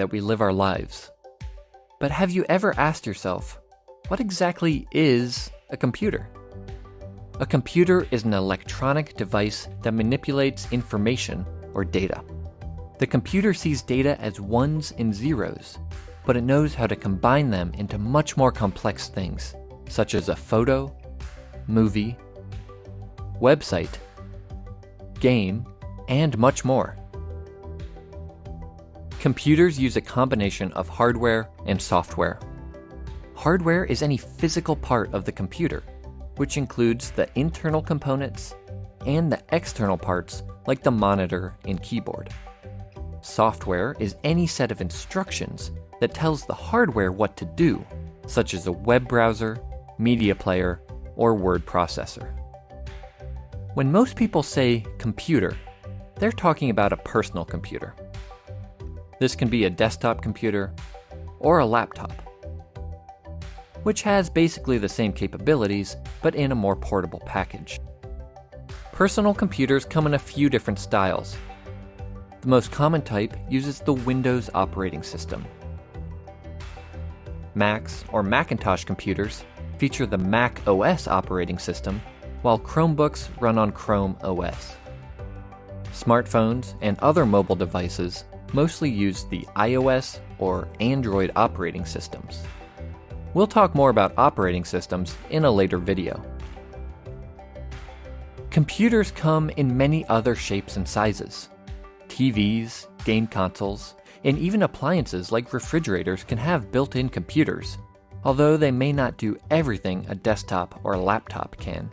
that we live our lives. But have you ever asked yourself, what exactly is a computer? A computer is an electronic device that manipulates information or data. The computer sees data as ones and zeros, but it knows how to combine them into much more complex things, such as a photo, movie, website, game, and much more. Computers use a combination of hardware and software. Hardware is any physical part of the computer, which includes the internal components and the external parts like the monitor and keyboard. Software is any set of instructions that tells the hardware what to do, such as a web browser, media player, or word processor. When most people say computer, they're talking about a personal computer. This can be a desktop computer or a laptop, which has basically the same capabilities, but in a more portable package. Personal computers come in a few different styles. The most common type uses the Windows operating system. Macs or Macintosh computers feature the Mac OS operating system, while Chromebooks run on Chrome OS. Smartphones and other mobile devices mostly use the iOS or Android operating systems. We'll talk more about operating systems in a later video. Computers come in many other shapes and sizes. TVs, game consoles, and even appliances like refrigerators can have built-in computers, although they may not do everything a desktop or a laptop can.